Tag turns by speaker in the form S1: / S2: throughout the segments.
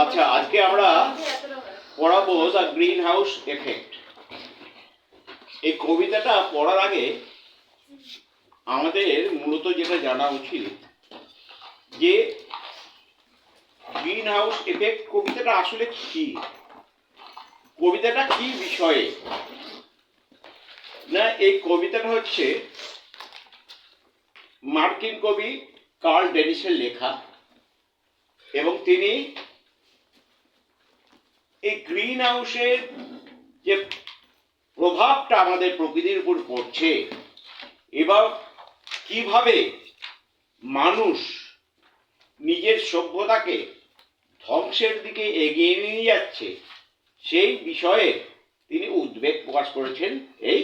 S1: আচ্ছা, আজকে আমরা পড়াবো দ্য গ্রিন হাউস এফেক্ট। এই কবিতাটা পড়ার আগে আমাদের মূলত যেটা জানা উচিত যে গ্রিন হাউস এফেক্ট কবিতাটা আসলে কি, কবিতাটা কি বিষয়ে। না, এই কবিতাটা হচ্ছে মার্কিন কবি কার্ল ডেনিসের লেখা, এবং তিনি এই গ্রিন হাউসের যে প্রভাবটা আমাদের প্রকৃতির উপর পড়ছে এবং কিভাবে মানুষ নিজের সভ্যতাকে ধ্বংসের দিকে এগিয়ে নিয়ে যাচ্ছে সেই বিষয়ে তিনি উদ্বেগ প্রকাশ করেছেন এই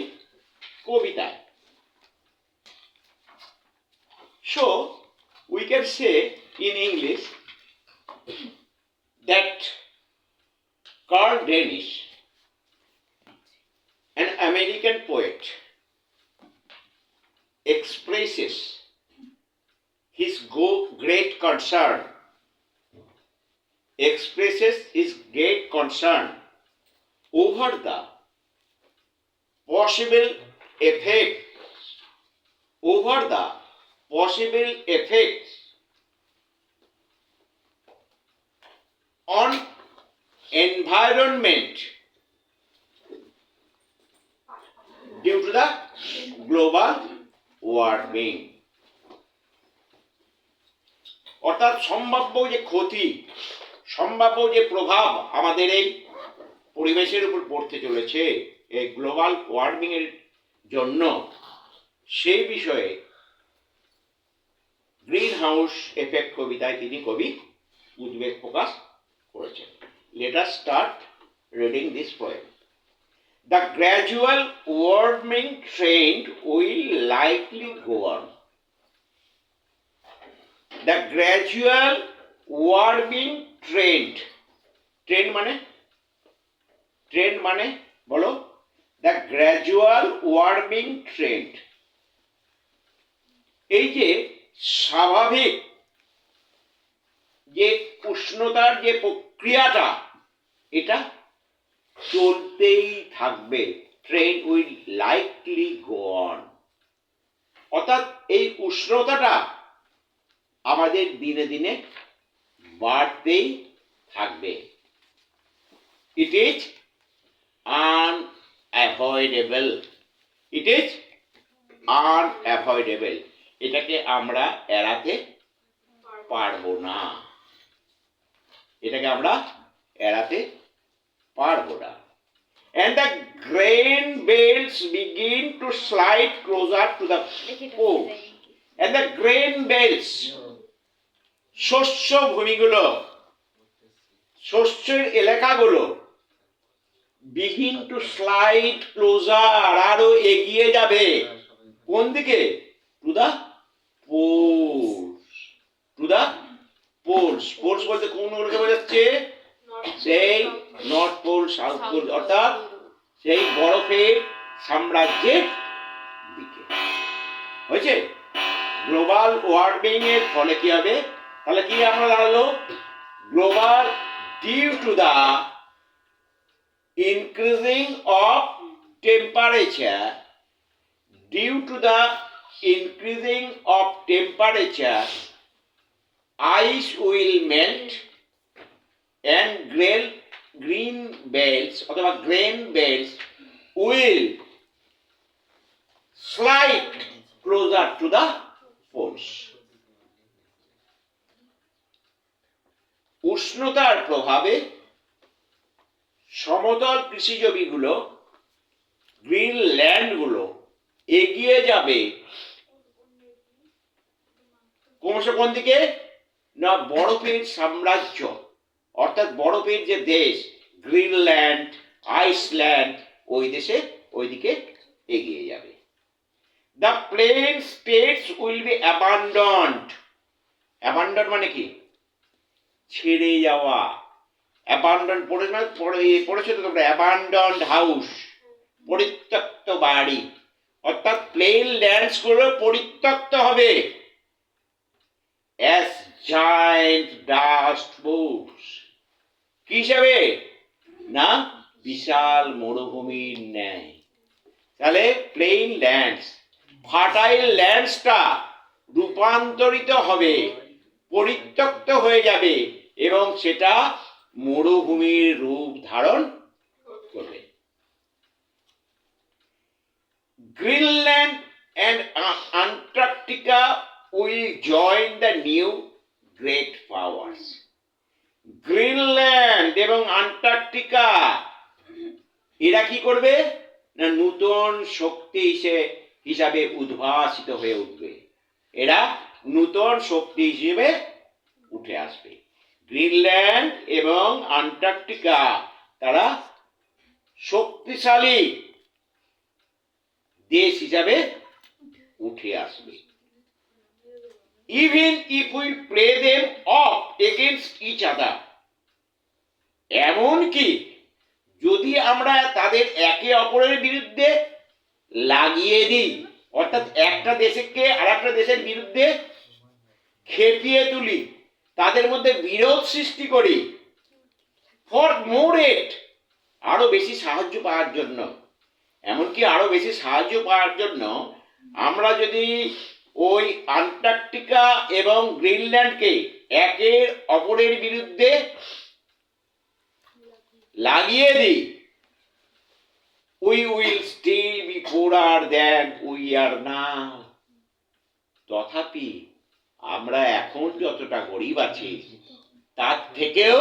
S1: কবিতায়। So we can say in English that Carl Danish, an American poet, expresses his great concern over the possible effects on environment due to the global warming. অর্থাৎ সম্ভাব্য যে ক্ষতি, সম্ভাব্য যে প্রভাব আমাদের এই পরিবেশের উপর পড়তে চলেছে এই গ্লোবাল ওয়ার্মিং এর জন্য, সেই বিষয়ে গ্রিন হাউস এফেক্ট কবিতায় তিনি উদ্বেগ প্রকাশ করেছেন। Let us start reading this poem. The gradual warming trend will likely go on. The gradual warming trend মানে বলো, the gradual warming trend, এই যে স্বাভাবিক যে উষ্ণতার যে প্রক্রিয়াটা, এটা চলতেই থাকবে। Trend will likely go on, অর্থাৎ এই উষ্ণতাটা আমাদের দিনে দিনে বাড়তেই থাকবে। ইট ইজ আনঅ্যাভয়েডেবল, এটাকে আমরা এড়াতে পারবো না, And the grain belts begin to slide closer to the pole. And the grain belts, শস্য ভূমিগুলো, শস্যের এলাকাগুলো, begin to slide closer, আরো এগিয়ে যাবে কোন দিকে? To the poles. পোলস বলতে কোনগুলোকে বোঝাচ্ছে? সেই নর্থ পোল, সাউথ পোল, অর্থাৎ সেই বরফের সাম্রাজ্যের দিকে। হয়েছে? গ্লোবাল ওয়ার্মিং এর ফলে কি হবে? তাহলে কি আমরা দাঁড়ালো? Global due to the increasing of temperature, ice will melt and grain belts will slide closer to the poles. উষ্ণতার প্রভাবে সমতল কৃষিজমিগুলো, গ্রিন ল্যান্ডগুলো এগিয়ে যাবে ক্রমশ কোন দিকে? না, বরফের সাম্রাজ্য, অর্থাৎ বরফের যে দেশ গ্রিনল্যান্ড, আইসল্যান্ড, ওই দিকে এগিয়ে যাবে। The plain states will be abandoned মানে কি? ছেড়ে যাওয়া। অ্যাবান্ডন পড়েছো তো তোমরা, অ্যাবান্ডনড হাউস, পরিত্যক্ত বাড়ি, অর্থাৎ প্লেন ল্যান্ডস গুলো পরিত্যক্ত হবে। As giant dust boats. কি হিসাবে? না বিশাল মরুভূমির ন্যায়। তাহলে প্লেন ল্যান্ডস, ফার্টাইল ল্যান্ডসটা রূপান্তরিত হবে, পরিত্যক্ত হয়ে যাবে এবং সেটা মরুভূমির রূপ ধারণ করবে। Greenland and Antarctica will join the new great powers. Greenland এবং আন্টার্কটিকা এরা কি করবে? না নূতন শক্তি হিসাবে উদ্ভাসিত হয়ে উঠবে। এরা নূতন শক্তি হিসেবে উঠে আসবে। গ্রিনল্যান্ড এবং আন্টার্কটিকা তারা শক্তিশালী দেশ হিসাবে উঠে আসবে। Even if we play them off against each other, এমনকি যদি আমরা তাদের একে অপরের বিরুদ্ধে লাগিয়ে দিই, অর্থাৎ একটা দেশকে আর একটা দেশের বিরুদ্ধে খেপিয়ে তুলি, তাদের মধ্যে বিরোধ সৃষ্টি করি, ফর মোর এড, আরো বেশি সাহায্য পাওয়ার জন্য, এমনকি আরো বেশি সাহায্য পাওয়ার জন্য আমরা যদি ওই আন্টার্কটিকা এবং গ্রিনল্যান্ডকে একের অপরের বিরুদ্ধে লাগিয়ে দিই, we will still be poorer than we are now. তথাপি আমরা এখন যতটা গরিব আছি তার থেকেও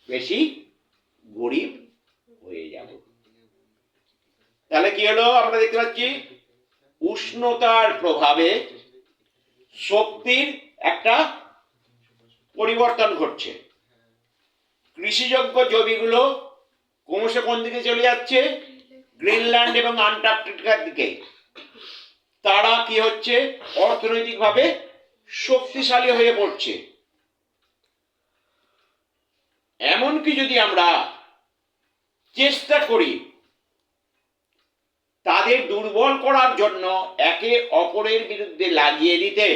S1: বেশি গরিব হয়ে যাব। তাহলে কি হলো? আমরা দেখতে পাচ্ছি উষ্ণতার প্রভাবে শক্তির একটা পরিবর্তন ঘটছে। কৃষিযোগ্য জমিগুলো ক্রমশ কোন দিকে চলে যাচ্ছে? গ্রিনল্যান্ড এবং আন্টার্কটিকার দিকে। তারা কি হচ্ছে? অর্থনৈতিকভাবে শক্তিশালী হয়ে পড়ছে। এমনকি যদি আমরা চেষ্টা করি তাদের দুর্বল করার জন্য একে অপরের বিরুদ্ধে লাগিয়ে দিতে,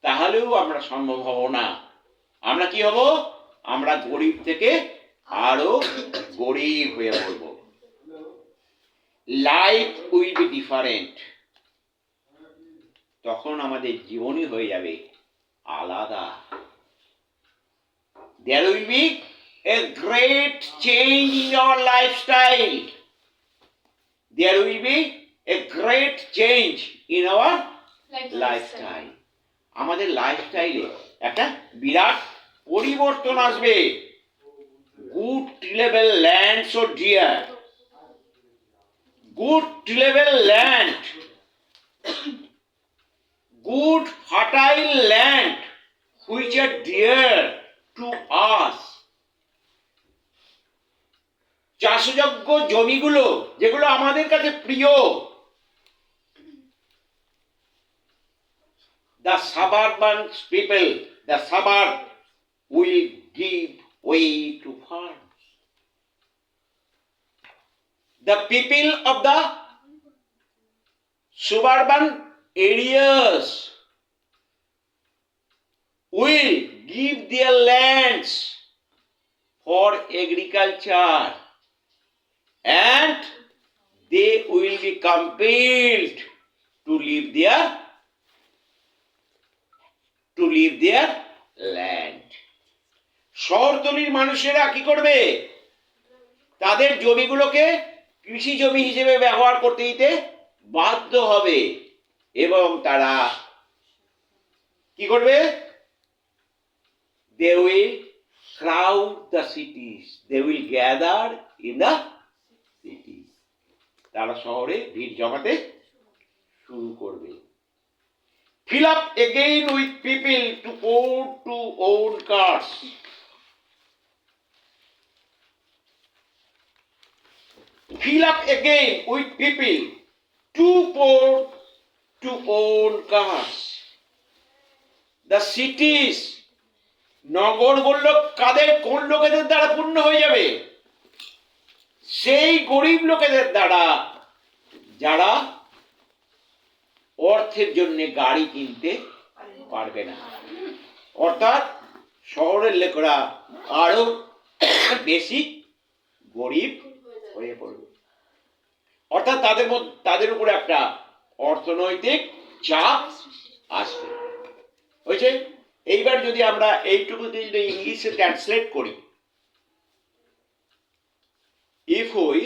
S1: তাহলেও আমরা সম্ভব হব না। আমরা কি হব? আমরা গরিব থেকে আরো গরিব হয়ে পড়ব। Life will be different. তখন আমাদের জীবনই হয়ে যাবে আলাদা। There will be a great change in our lifestyle. There will be a great change in our lifestyle. আমাদের লাইফস্টাইলে একটা বিরাট পরিবর্তন আসবে। Good tillable lands or dear. Good tillable land. Good fertile land which are dear to us. চাষযোগ্য জমিগুলো যেগুলো আমাদের কাছে প্রিয়, the suburban people, the suburb will give way to farms. The people of the suburban areas will give their lands for agriculture, and they will be compelled to leave their land. শহরতলির মানুষেরা কি করবে? তাদের জমিগুলোকে কৃষি জমি হিসেবে ব্যবহার করতে দিতে বাধ্য হবে এবং তারা কি করবে? They will crowd the cities. They will gather in the cities. তারা শহরে ভিড় জমাতে শুরু করবে। Fill up again with people to own cars. Fill up again with people to own cars. The cities, নগর বলল কোন লোকেদের দ্বারা পূর্ণ হয়ে যাবে? সেই গরিব লোকেদের দ্বারা যারা অর্থের জন্য গাড়ি কিনতে পারবে না। অর্থাৎ শহরের লোকেরা আরো বেশি গরিব হয়ে পড়বে, অর্থাৎ তাদের উপরে একটা অর্থনৈতিক চাপ আসবে। হয়েছে? এইবার যদি আমরা এইটুকু যদি ইংলিশে ট্রান্সলেট করি, if we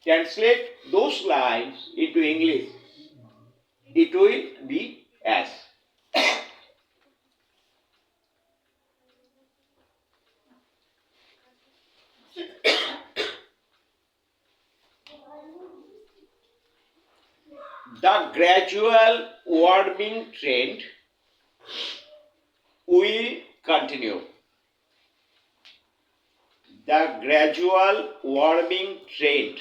S1: translate those lines into English, it will be as the gradual warming trend will continue. The gradual warming trend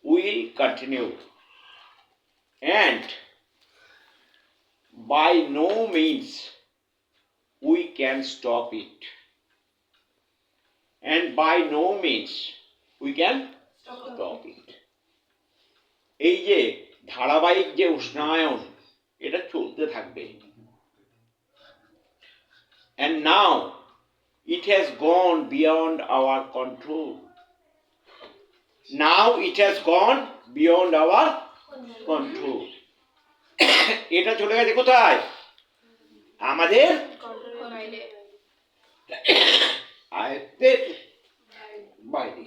S1: will continue, and by no means we can stop it. And by no means we can stop it. এই যে ধারাবাহিক যে উষ্ণায়ন, এটা চলতে থাকবে। And now it has gone beyond our control. Now it has gone beyond our control. এটা চলে গেছে কোথায়? আমাদের আয়ত্তের বাইরে।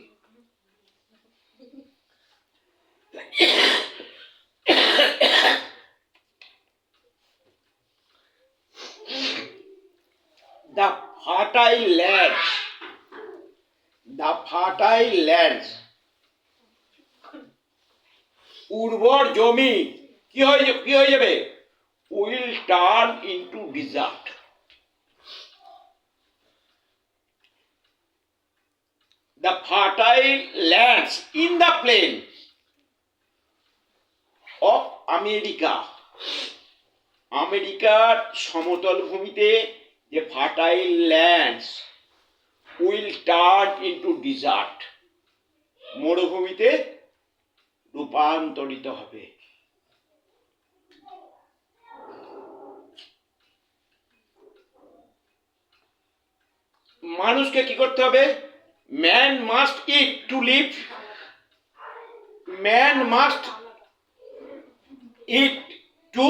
S1: The fertile lands, উর্বর জমি কি হয়ে যাবে? Will turn into desert. The fertile lands in the plain of America, আমেরিকার সমতল ভূমিতে যে fertile lands will turn into desert, মরুভূমিতে রূপান্তরিত হবে। মানুষকে কি করতে হবে? Man must eat to live, man must eat to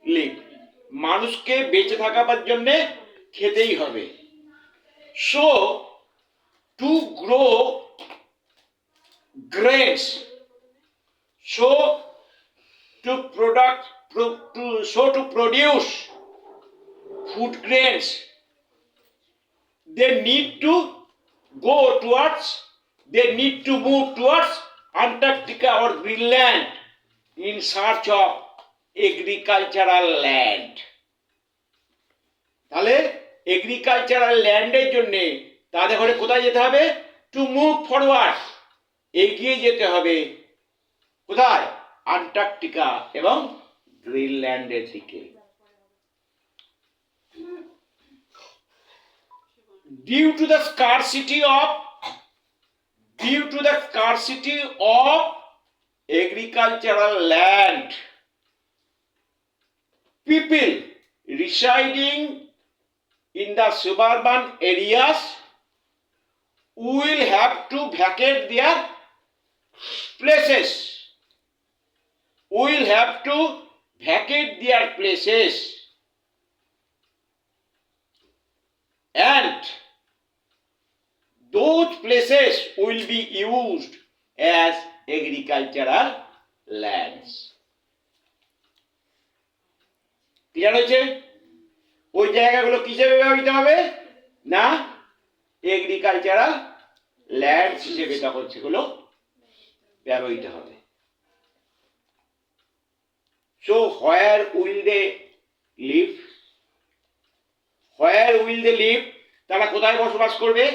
S1: live, মানুষকে বেঁচে থাকার জন্য খেতেই হবে। So to grow grains, so to produce food grains, they need to move towards Antarctica or Greenland in search of agricultural land. তাহলে agricultural ল্যান্ডের জন্য তাদের ঘরে কোথায় যেতে হবে? টু মুভ ফরওয়ার্ড, এগিয়ে যেতে হবে। কোথায়? আন্টার্কটিকা এবং গ্রিনল্যান্ডের দিকে। Due to the scarcity of agricultural land, people residing in the suburban areas will have to vacate their places. And those places will be used as agricultural lands. Clear হয়েছে? ওই জায়গাগুলো কিসে ব্যবহৃত হবে? না, এগ্রিকালচারাল ল্যান্ড হিসেবে তখন সেগুলো ব্যবহৃত হবে। So where will they live? তারা কোথায় বসবাস করবে?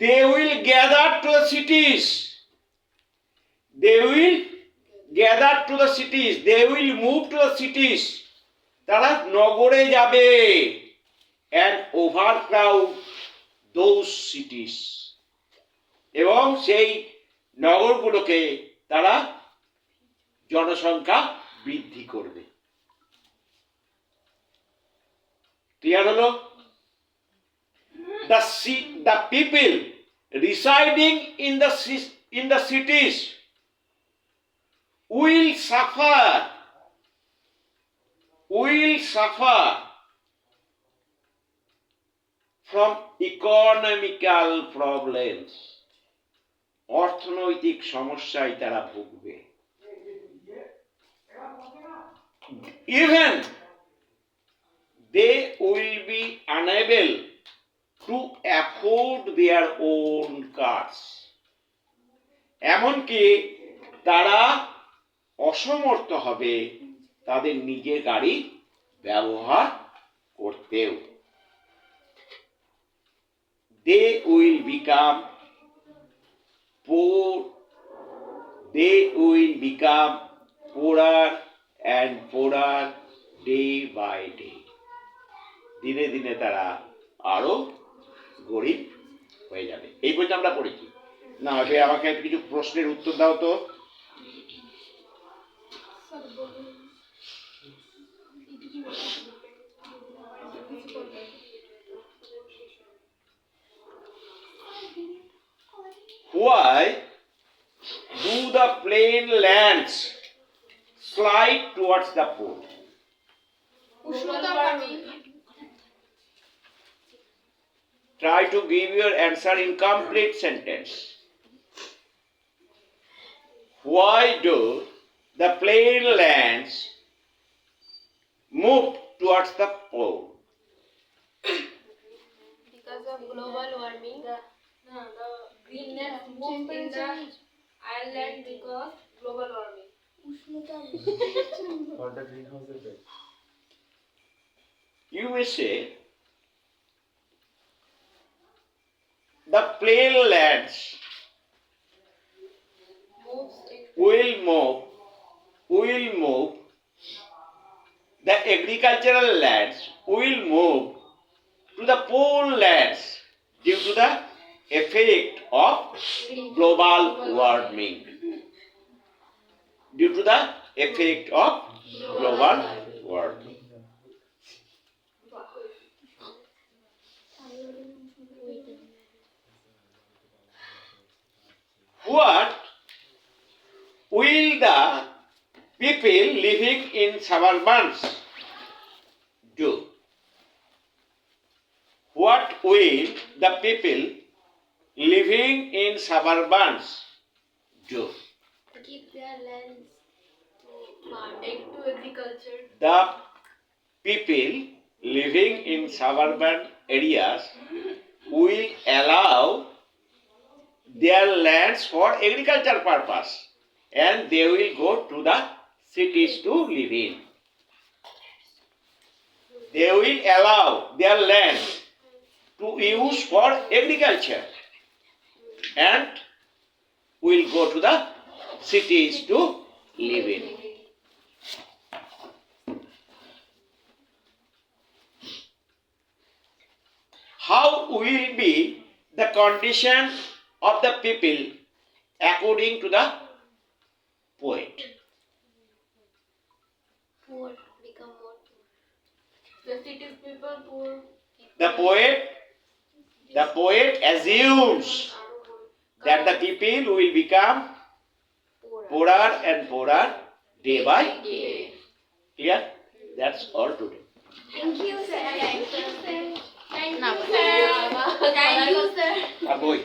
S1: They will gather to the cities. They will move to the cities. তারা নগরে যাবে and overcrowd those cities. এবং সেই নগরগুলোকে তারা জনসংখ্যা বৃদ্ধি করবে। ক্লিয়ার হলো? The people residing in the cities will suffer from economical problems. অর্থনৈতিক সমস্যায় তারা ভুগবে। Even they will be unable to afford their own cars. এমনকি তারা অসমর্থ হবে তাদের নিজের গাড়ি ব্যবহার করতেও। They will become poor. They will become poorer and poorer day by day. দিনে দিনে তারা আরো গরিব হয়ে যাবে। এই বইটা আমরা পড়েছি না। এবার আমাকে কিছু প্রশ্নের উত্তর দাও তো। Why do the plain lands slide towards the pole? Try to give your answer in complete sentence. Why do the plain lands move towards the pole?
S2: Because of global warming, the greenness moves in the island because global warming.
S3: Or the greenhouse effect.
S1: You may say the plain lands
S2: Moves in
S1: will move, the agricultural lands will move to the pole lands due to the effect of global warming. Due to the effect of global warming. What will the people living in suburbs do? What will the people living in suburbs do?
S2: keep their lands to farming to agriculture.
S1: The people living in suburban areas will allow their lands for agriculture purpose, and they will go to the cities to live in. They will allow their land to use for agriculture and will go to the cities to live in. How will be the condition of the people according to the poet?
S2: Poor become more poor. The city people poor.
S1: The poet assumes that the people will become poorer and poorer day by day. Clear? That's all today.
S2: Thank you, sir. Thank you, sir. Thank you, sir. Thank you, sir.
S1: Bye.